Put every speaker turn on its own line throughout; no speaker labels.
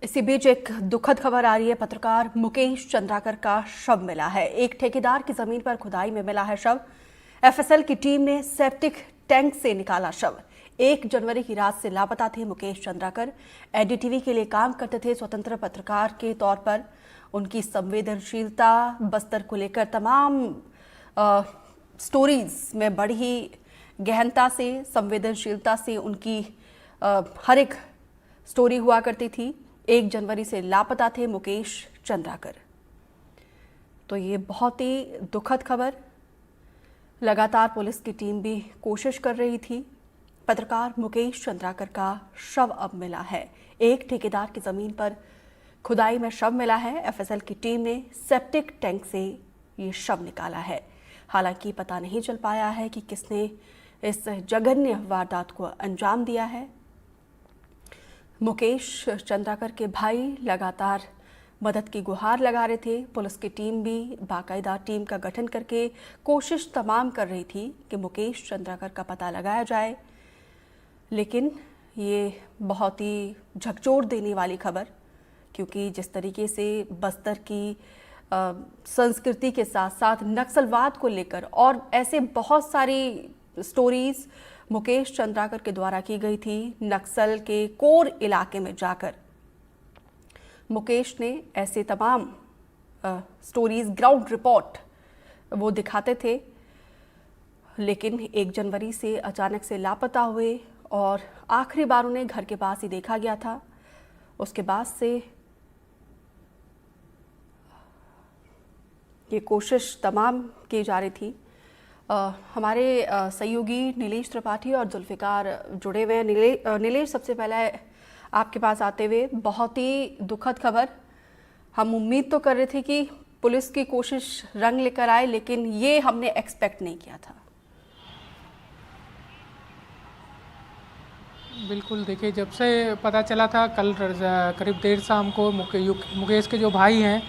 इसी बीच एक दुखद खबर आ रही है। पत्रकार मुकेश चंद्राकर का शव मिला है। एक ठेकेदार की जमीन पर खुदाई में मिला है शव। एफएसएल की टीम ने सेप्टिक टैंक से निकाला शव। 1 जनवरी की रात से लापता थे मुकेश चंद्राकर। एनडीटीवी के लिए काम करते थे। स्वतंत्र पत्रकार के तौर पर उनकी संवेदनशीलता, बस्तर को लेकर तमाम स्टोरीज में बड़ी ही गहनता से, संवेदनशीलता से उनकी हर एक स्टोरी हुआ करती थी। 1 जनवरी से लापता थे मुकेश चंद्राकर। तो ये बहुत ही दुखद खबर। लगातार पुलिस की टीम भी कोशिश कर रही थी। पत्रकार मुकेश चंद्राकर का शव अब मिला है। एक ठेकेदार की जमीन पर खुदाई में शव मिला है। एफएसएल की टीम ने सेप्टिक टैंक से ये शव निकाला है। हालांकि पता नहीं चल पाया है कि किसने इस जघन्य वारदात को अंजाम दिया है। मुकेश चंद्राकर के भाई लगातार मदद की गुहार लगा रहे थे। पुलिस की टीम भी बाकायदा टीम का गठन करके कोशिश तमाम कर रही थी कि मुकेश चंद्राकर का पता लगाया जाए। लेकिन ये बहुत ही झकझोर देने वाली खबर, क्योंकि जिस तरीके से बस्तर की संस्कृति के साथ साथ नक्सलवाद को लेकर और ऐसे बहुत सारी स्टोरीज मुकेश चंद्राकर के द्वारा की गई थी। नक्सल के कोर इलाके में जाकर मुकेश ने ऐसे तमाम स्टोरीज, ग्राउंड रिपोर्ट वो दिखाते थे। लेकिन 1 जनवरी से अचानक से लापता हुए और आखिरी बार उन्हें घर के पास ही देखा गया था। उसके बाद से ये कोशिश तमाम की जा रही थी। हमारे सहयोगी नीलेश त्रिपाठी और जुल्फिकार जुड़े हुए हैं। नीलेश, सबसे पहले आपके पास आते हुए बहुत ही दुखद खबर। हम उम्मीद तो कर रहे थे कि पुलिस की कोशिश रंग लेकर आए, लेकिन ये हमने एक्सपेक्ट नहीं किया था।
बिल्कुल, देखिए, जब से पता चला था कल करीब देर शाम को मुकेश के जो भाई हैं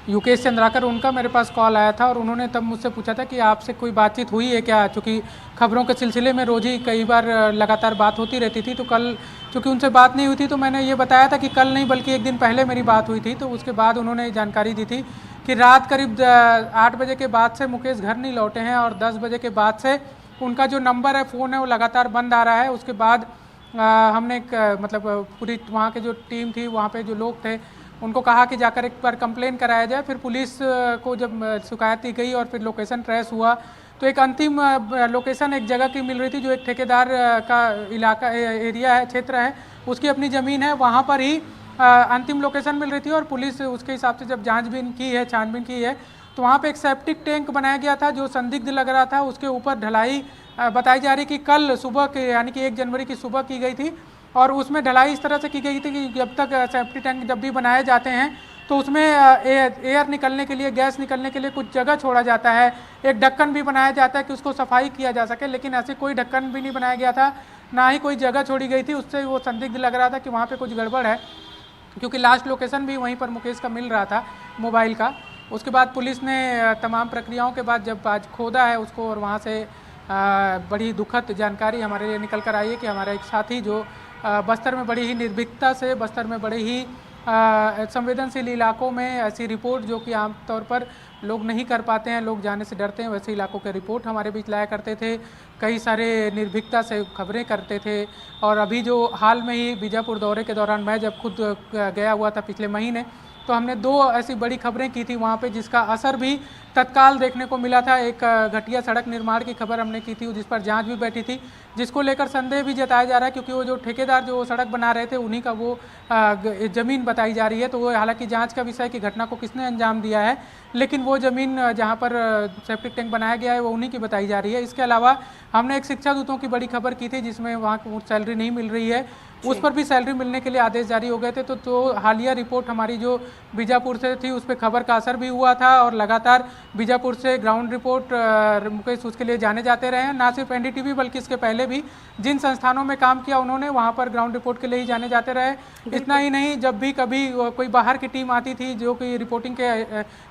युकेश चंद्राकर, उनका मेरे पास कॉल आया था और उन्होंने तब मुझसे पूछा था कि आपसे कोई बातचीत हुई है क्या, क्योंकि खबरों के सिलसिले में रोज़ ही कई बार लगातार बात होती रहती थी। तो कल चूँकि उनसे बात नहीं हुई थी तो मैंने ये बताया था कि कल नहीं बल्कि 1 दिन पहले मेरी बात हुई थी। तो उसके बाद उन्होंने जानकारी दी थी कि रात करीब 8 बजे के बाद से मुकेश घर नहीं लौटे हैं और 10 बजे के बाद से उनका जो नंबर है, फ़ोन है, वो लगातार बंद आ रहा है। उसके बाद हमने मतलब पूरी वहाँ की जो टीम थी, वहाँ पे जो लोग थे, उनको कहा कि जाकर एक बार कंप्लेन कराया जाए। फिर पुलिस को जब शिकायत दी गई और फिर लोकेशन ट्रेस हुआ तो एक अंतिम लोकेशन एक जगह की मिल रही थी जो एक ठेकेदार का इलाका एरिया है, क्षेत्र है, उसकी अपनी ज़मीन है, वहाँ पर ही अंतिम लोकेशन मिल रही थी। और पुलिस उसके हिसाब से जब छानबीन की है तो वहाँ पे एक सेप्टिक टैंक बनाया गया था जो संदिग्ध लग रहा था। उसके ऊपर ढलाई बताई जा रही कि कल सुबह के यानी कि 1 जनवरी की सुबह की गई थी। और उसमें ढलाई इस तरह से की गई थी कि जब तक सेफ्टी टैंक जब भी बनाए जाते हैं तो उसमें एयर निकलने के लिए, गैस निकलने के लिए कुछ जगह छोड़ा जाता है। एक ढक्कन भी बनाया जाता है कि उसको सफाई किया जा सके, लेकिन ऐसे कोई ढक्कन भी नहीं बनाया गया था, ना ही कोई जगह छोड़ी गई थी। उससे वो संदिग्ध लग रहा था कि वहाँ पर कुछ गड़बड़ है, क्योंकि लास्ट लोकेशन भी वहीं पर मुकेश का मिल रहा था मोबाइल का। उसके बाद पुलिस ने तमाम प्रक्रियाओं के बाद जब आज खोदा है उसको, और वहाँ से बड़ी दुखद जानकारी हमारे लिए निकल कर आई है कि हमारा एक साथी जो बस्तर में बड़ी ही निर्भीकता से, बस्तर में बड़े ही संवेदनशील इलाकों में ऐसी रिपोर्ट जो कि आमतौर पर लोग नहीं कर पाते हैं, लोग जाने से डरते हैं, वैसे इलाकों के रिपोर्ट हमारे बीच लाया करते थे, कई सारे निर्भीकता से खबरें करते थे। और अभी जो हाल में ही बीजापुर दौरे के दौरान मैं जब खुद गया हुआ था पिछले महीने, तो हमने 2 ऐसी बड़ी खबरें की थी वहाँ पे जिसका असर भी तत्काल देखने को मिला था। एक घटिया सड़क निर्माण की खबर हमने की थी जिस पर जांच भी बैठी थी, जिसको लेकर संदेह भी जताया जा रहा है, क्योंकि वो जो ठेकेदार जो सड़क बना रहे थे उन्हीं का वो ज़मीन बताई जा रही है। तो वो हालांकि जांच का विषय कि घटना को किसने अंजाम दिया है, लेकिन वो ज़मीन जहाँ पर सेप्टिक टैंक बनाया गया है वो उन्हीं की बताई जा रही है। इसके अलावा हमने एक शिक्षा दूतों की बड़ी खबर की थी जिसमें वहाँ को सैलरी नहीं मिल रही है, उस पर भी सैलरी मिलने के लिए आदेश जारी हो गए थे। तो हालिया रिपोर्ट हमारी जो बीजापुर से थी उस पर खबर का असर भी हुआ था और लगातार बीजापुर से ग्राउंड रिपोर्ट मुकेश उसके लिए जाने जाते रहे हैं। ना सिर्फ एनडीटीवी बल्कि इसके पहले भी जिन संस्थानों में काम किया उन्होंने वहाँ पर ग्राउंड रिपोर्ट के लिए ही जाने जाते रहे। इतना ही नहीं, जब भी कभी कोई बाहर की टीम आती थी जो कि रिपोर्टिंग के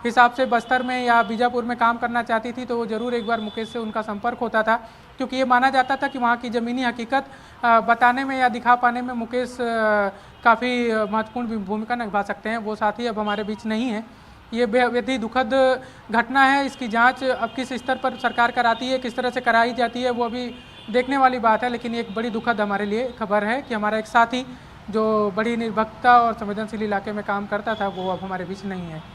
हिसाब से बस्तर में या बीजापुर में काम करना चाहती थी तो वो ज़रूर एक बार मुकेश से उनका संपर्क होता था, क्योंकि ये माना जाता था कि वहाँ की ज़मीनी हकीकत बताने में या दिखा पाने में मुकेश काफ़ी महत्वपूर्ण भूमिका निभा सकते हैं, वो साथी अब हमारे बीच नहीं है। ये बेहद ही दुखद घटना है। इसकी जांच अब किस स्तर पर सरकार कराती है, किस तरह से कराई जाती है, वो अभी देखने वाली बात है। लेकिन एक बड़ी दुखद हमारे लिए खबर है कि हमारा एक साथी जो बड़ी निर्भीकता और संवेदनशील इलाके में काम करता था, वो अब हमारे बीच नहीं है।